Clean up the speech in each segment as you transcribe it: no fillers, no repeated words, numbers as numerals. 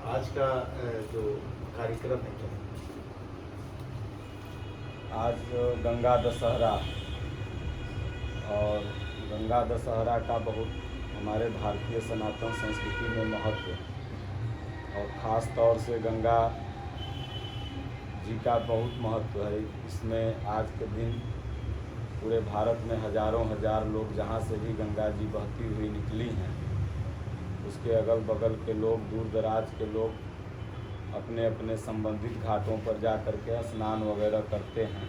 आज का जो कार्यक्रम है क्या? आज गंगा दशहरा और गंगा दशहरा का बहुत हमारे भारतीय सनातन संस्कृति में महत्व है और ख़ास तौर से गंगा जी का बहुत महत्व है। इसमें आज के दिन पूरे भारत में हजारों हजार लोग जहाँ से भी गंगा जी बहती हुई निकली हैं, उसके अगल बगल के लोग, दूर दराज के लोग अपने अपने संबंधित घाटों पर जा कर के स्नान वगैरह करते हैं।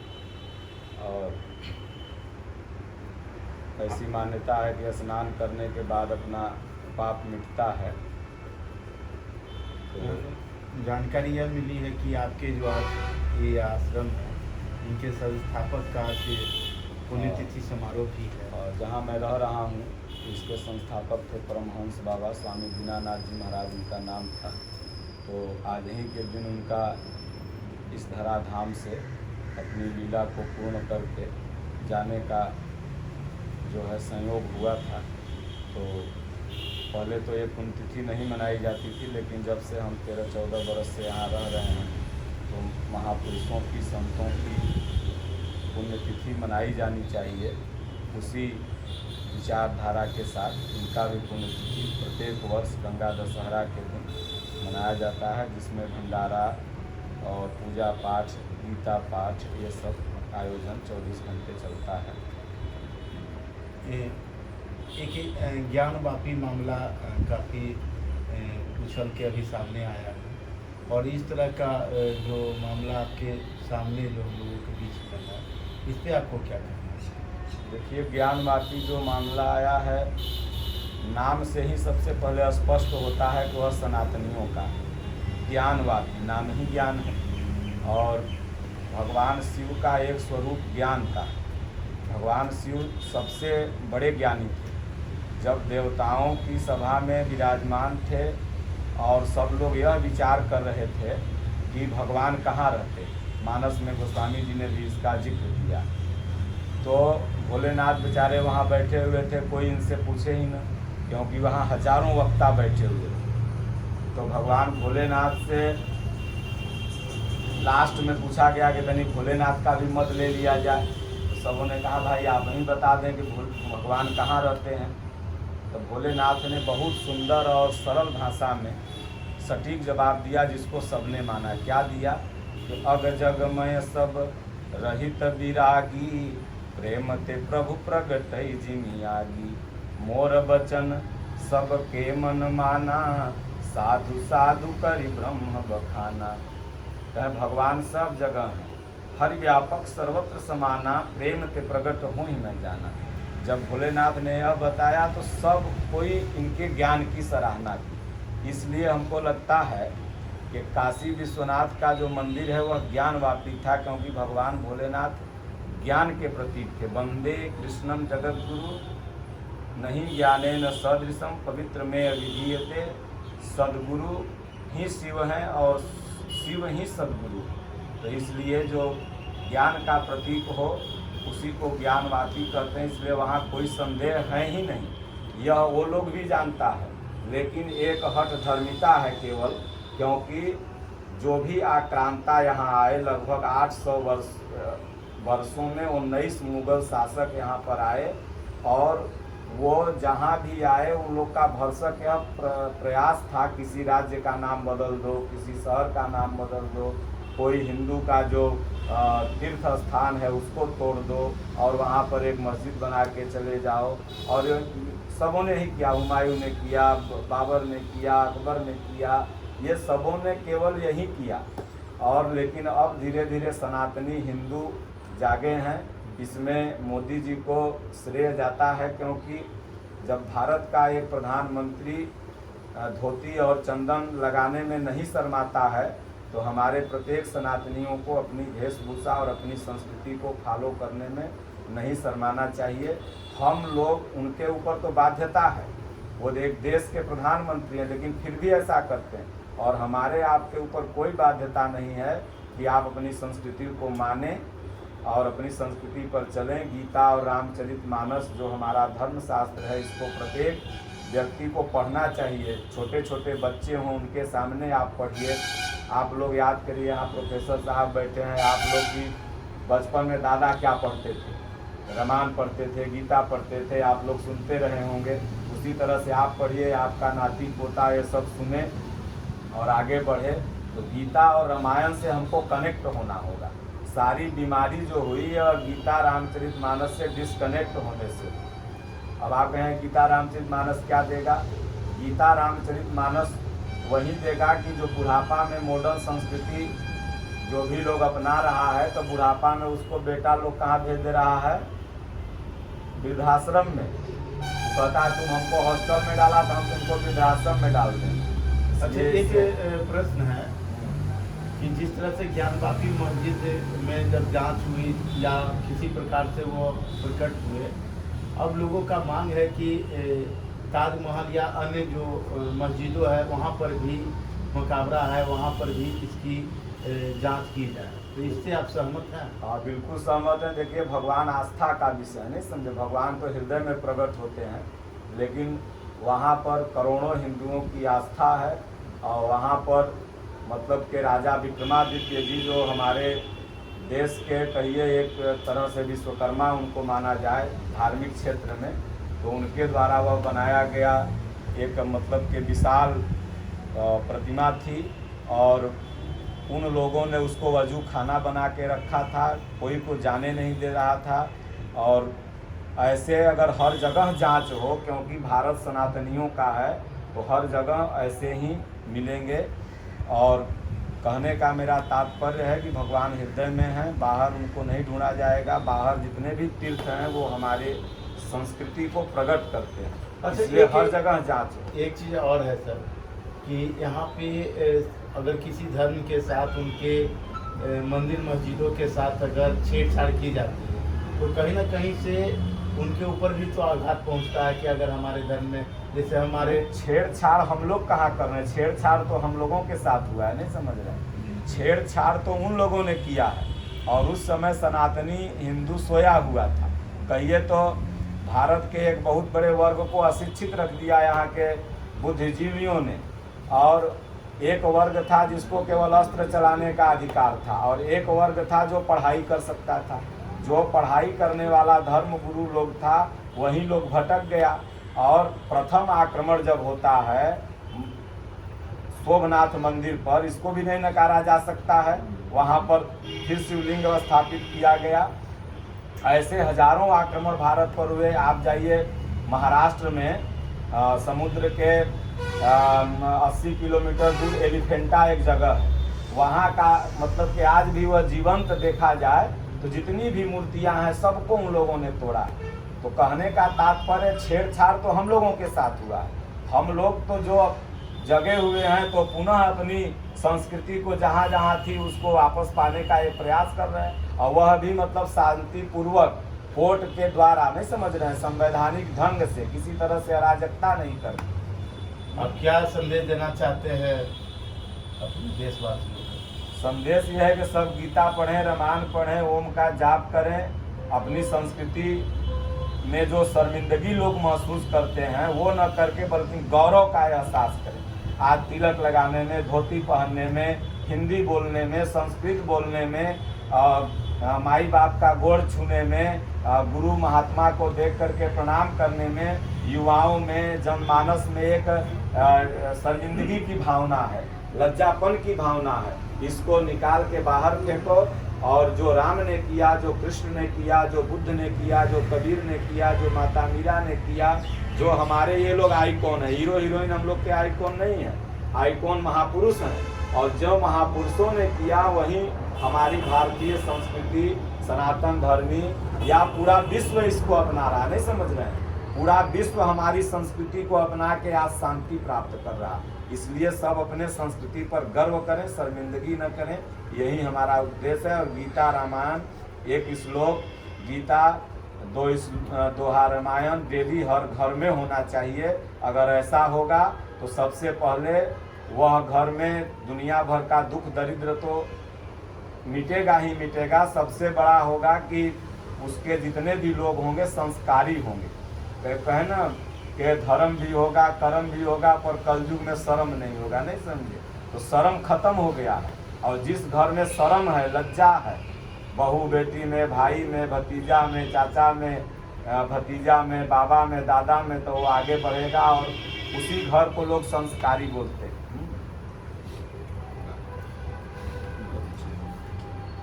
और ऐसी मान्यता है कि स्नान करने के बाद अपना पाप मिटता है। तो जानकारी यह मिली है कि आपके जो आज ये आश्रम है, इनके संस्थापक का आज पुण्यतिथि समारोह भी है। और जहाँ मैं रह रहा हूँ इसके संस्थापक थे परमहंस बाबा स्वामी दीनानाथ जी महाराज, उनका नाम था। तो आज ही के दिन उनका इस धराधाम से अपनी लीला को पूर्ण करके जाने का जो है संयोग हुआ था। तो पहले तो ये पुण्यतिथि नहीं मनाई जाती थी, लेकिन जब से हम 13-14 बरस से यहाँ रह रहे हैं तो महापुरुषों की, संतों की पुण्यतिथि मनाई जानी चाहिए। उसी विचारधारा के साथ इनका भी पुण्यतिथि प्रत्येक वर्ष गंगा दशहरा के दिन मनाया जाता है, जिसमें भंडारा और पूजा पाठ, गीता पाठ, ये सब आयोजन 24 घंटे चलता है। एक ज्ञानवापी मामला काफ़ी उछल के अभी सामने आया है, और इस तरह का जो मामला आपके सामने लोगों के बीच में है, इस पर आपको क्या कहना है? देखिए, ज्ञानवापी जो मामला आया है, नाम से ही सबसे पहले स्पष्ट होता है कि वह सनातनियों का ज्ञानवापी नाम ही ज्ञान है। और भगवान शिव का एक स्वरूप ज्ञान था। भगवान शिव सबसे बड़े ज्ञानी थे। जब देवताओं की सभा में विराजमान थे और सब लोग यह विचार कर रहे थे कि भगवान कहाँ रहते, मानस में गोस्वामी जी ने भी इसका जिक्र किया। तो भोलेनाथ बेचारे वहाँ बैठे हुए थे, कोई इनसे पूछे ही न, क्योंकि वहाँ हजारों वक्ता बैठे हुए थे। तो भगवान भोलेनाथ से लास्ट में पूछा गया कि तनी भोलेनाथ का भी मत ले लिया जाए। तो सबों ने कहा भाई आप ही बता दें कि भगवान कहाँ रहते हैं। तो भोलेनाथ ने बहुत सुंदर और सरल भाषा में सटीक जवाब दिया, जिसको सबने माना। क्या दिया कि अग जग मय सब रहित विरागी, प्रेम ते प्रभु प्रगट जिमियागी, मोर बचन सब के मन माना, साधु साधु करि ब्रह्म बखाना। कहे भगवान सब जगह हैं, हर व्यापक सर्वत्र समाना, प्रेम ते प्रगट हो ही मैं जाना। जब भोलेनाथ ने यह बताया तो सब कोई इनके ज्ञान की सराहना की। इसलिए हमको लगता है कि काशी विश्वनाथ का जो मंदिर है वह ज्ञानवापी था, क्योंकि भगवान भोलेनाथ ज्ञान के प्रतीक थे। वंदे कृष्णम जगत गुरु, नहीं ज्ञानेन सदृशम पवित्र में विधीयते। सद्गुरु ही शिव हैं और शिव ही सद्गुरु। तो इसलिए जो ज्ञान का प्रतीक हो उसी को ज्ञानवापी कहते हैं। इसलिए वहाँ कोई संदेह है ही नहीं, यह वो लोग भी जानता है। लेकिन एक हठ धर्मिता है केवल, क्योंकि जो भी आक्रांता यहाँ आए, लगभग 800 वर्षों में 19 मुगल शासक यहाँ पर आए, और वो जहाँ भी आए उन लोग का भरसक यह प्रयास था किसी राज्य का नाम बदल दो, किसी शहर का नाम बदल दो, कोई हिंदू का जो तीर्थ स्थान है उसको तोड़ दो और वहाँ पर एक मस्जिद बना के चले जाओ। और सबों ने ही किया, हुमायूं ने किया, बाबर ने किया, अकबर ने किया, ये सबों ने केवल यही किया। और लेकिन अब धीरे धीरे सनातनी हिंदू जागे हैं। इसमें मोदी जी को श्रेय जाता है, क्योंकि जब भारत का एक प्रधानमंत्री धोती और चंदन लगाने में नहीं शर्माता है, तो हमारे प्रत्येक सनातनियों को अपनी वेशभूषा और अपनी संस्कृति को फॉलो करने में नहीं शर्माना चाहिए। हम लोग, उनके ऊपर तो बाध्यता है, वो एक देश के प्रधानमंत्री हैं, लेकिन फिर भी ऐसा करते हैं। और हमारे आपके ऊपर कोई बाध्यता नहीं है कि आप अपनी संस्कृति को मानें और अपनी संस्कृति पर चलें। गीता और रामचरितमानस जो हमारा धर्मशास्त्र है, इसको प्रत्येक व्यक्ति को पढ़ना चाहिए। छोटे छोटे बच्चे हों उनके सामने आप पढ़िए। आप लोग याद करिए, यहाँ प्रोफेसर साहब बैठे हैं, आप लोग भी बचपन में दादा क्या पढ़ते थे? रामायण पढ़ते थे, गीता पढ़ते थे, आप लोग सुनते रहे होंगे। उसी तरह से आप पढ़िए, आपका नाती पोता ये सब सुने और आगे बढ़े। तो गीता और रामायण से हमको कनेक्ट होना होगा। सारी बीमारी जो हुई है और गीता रामचरितमानस से डिस्कनेक्ट होने से। अब आप कहें गीता रामचरितमानस क्या देगा? गीता रामचरितमानस वही देगा कि जो बुढ़ापा में मॉडर्न संस्कृति जो भी लोग अपना रहा है, तो बुढ़ापा में उसको बेटा लोग कहाँ भेज दे रहा है? वृद्धाश्रम में। कहता है तुम हमको हॉस्टल में डाला तो हम तुमको वृद्धाश्रम में डाल दें। अच्छा, एक प्रश्न है कि जिस तरह से ज्ञानवापी मस्जिद में जब जांच हुई या किसी प्रकार से वो प्रकट हुए, अब लोगों का मांग है कि ताजमहल या अन्य जो मस्जिदों है वहाँ पर भी मुकाबरा है, वहाँ पर भी इसकी जांच की जाए। तो इससे आप सहमत हैं? हाँ, बिल्कुल सहमत हैं। देखिए, भगवान आस्था का विषय नहीं समझे। भगवान तो हृदय में प्रकट होते हैं, लेकिन वहाँ पर करोड़ों हिंदुओं की आस्था है। और वहाँ पर मतलब के राजा विक्रमादित्य जी जो हमारे देश के कहिए एक तरह से विश्वकर्मा उनको माना जाए धार्मिक क्षेत्र में, तो उनके द्वारा वह बनाया गया एक मतलब के विशाल प्रतिमा थी। और उन लोगों ने उसको वजू खाना बना के रखा था, कोई को जाने नहीं दे रहा था। और ऐसे अगर हर जगह जांच हो, क्योंकि भारत सनातनियों का है, तो हर जगह ऐसे ही मिलेंगे। और कहने का मेरा तात्पर्य है कि भगवान हृदय में हैं, बाहर उनको नहीं ढूंढा जाएगा। बाहर जितने भी तीर्थ हैं वो हमारे संस्कृति को प्रकट करते हैं, अच्छा, इसलिए हर जगह जांच हो। एक चीज़ और है सर कि यहाँ पे अगर किसी धर्म के साथ उनके मंदिर मस्जिदों के साथ अगर छेड़छाड़ की जाती है, तो कहीं ना कहीं से उनके ऊपर भी तो आघात पहुँचता है कि अगर हमारे धर्म में जैसे हमारे छेड़छाड़ हम लोग कहाँ कर रहे हैं? छेड़छाड़ तो हम लोगों के साथ हुआ है, नहीं समझ रहे हैं। छेड़छाड़ तो उन लोगों ने किया है, और उस समय सनातनी हिंदू सोया हुआ था। कहिए तो भारत के एक बहुत बड़े वर्ग को अशिक्षित रख दिया यहाँ के बुद्धिजीवियों ने। और एक वर्ग था जिसको केवल अस्त्र चलाने का अधिकार था, और एक वर्ग था जो पढ़ाई कर सकता था। जो पढ़ाई करने वाला धर्म गुरु लोग था, वही लोग भटक गया। और प्रथम आक्रमण जब होता है सोमनाथ मंदिर पर, इसको भी नहीं नकारा जा सकता है, वहाँ पर फिर शिवलिंग स्थापित किया गया। ऐसे हजारों आक्रमण भारत पर हुए। आप जाइए महाराष्ट्र में समुद्र के 80 किलोमीटर दूर एलिफेंटा एक जगह है, वहाँ का मतलब कि आज भी वह जीवंत देखा जाए तो जितनी भी मूर्तियाँ हैं सबको उन लोगों ने तोड़ा। तो कहने का तात्पर्य छेड़छाड़ तो हम लोगों के साथ हुआ है। हम लोग तो जो जगे हुए हैं तो पुनः अपनी संस्कृति को जहाँ जहाँ थी उसको वापस पाने का एक प्रयास कर रहे हैं, और वह भी मतलब शांतिपूर्वक कोर्ट के द्वारा, नहीं समझ रहे हैं, संवैधानिक ढंग से, किसी तरह से अराजकता नहीं करते। आप क्या संदेश देना चाहते हैं अपने देशवासियों को? संदेश यह है कि सब गीता पढ़ें, रामायण पढ़ें, ओम का जाप करें। अपनी संस्कृति में जो शर्मिंदगी लोग महसूस करते हैं वो न करके बल्कि गौरव का एहसास करें। आज तिलक लगाने में, धोती पहनने में, हिंदी बोलने में, संस्कृत बोलने में, माई बाप का गोड़ छूने में, गुरु महात्मा को देख करके प्रणाम करने में, युवाओं में, जनमानस में एक शर्मिंदगी की भावना है, लज्जापन की भावना है। इसको निकाल के बाहर फेंको। और जो राम ने किया, जो कृष्ण ने किया, जो बुद्ध ने किया, जो कबीर ने किया, जो माता मीरा ने किया, जो हमारे ये लोग आइकॉन है, हीरो हीरोइन हम लोग के आइकॉन नहीं है, आइकॉन महापुरुष हैं। और जो महापुरुषों ने किया वही हमारी भारतीय संस्कृति, सनातन धर्मी या पूरा विश्व इसको अपना रहा है, नहीं समझ रहे हैं। पूरा विश्व हमारी संस्कृति को अपना के आज शांति प्राप्त कर रहा है। इसलिए सब अपने संस्कृति पर गर्व करें, शर्मिंदगी न करें, यही हमारा उद्देश्य है। और गीता रामायण, एक श्लोक गीता, दोहा रामायण डेली हर घर में होना चाहिए। अगर ऐसा होगा तो सबसे पहले वह घर में दुनिया भर का दुख दरिद्र तो मिटेगा ही मिटेगा। सबसे बड़ा होगा कि उसके जितने भी लोग होंगे संस्कारी होंगे। कहे ना कि धर्म भी होगा, कर्म भी होगा, पर कलयुग में शर्म नहीं होगा, नहीं समझे। तो शर्म खत्म हो गया है, और जिस घर में शर्म है, लज्जा है, बहू बेटी में, भाई में, भतीजा में, चाचा में, भतीजा में, बाबा में, दादा में, तो वो आगे बढ़ेगा और उसी घर को लोग संस्कारी बोलते हैं।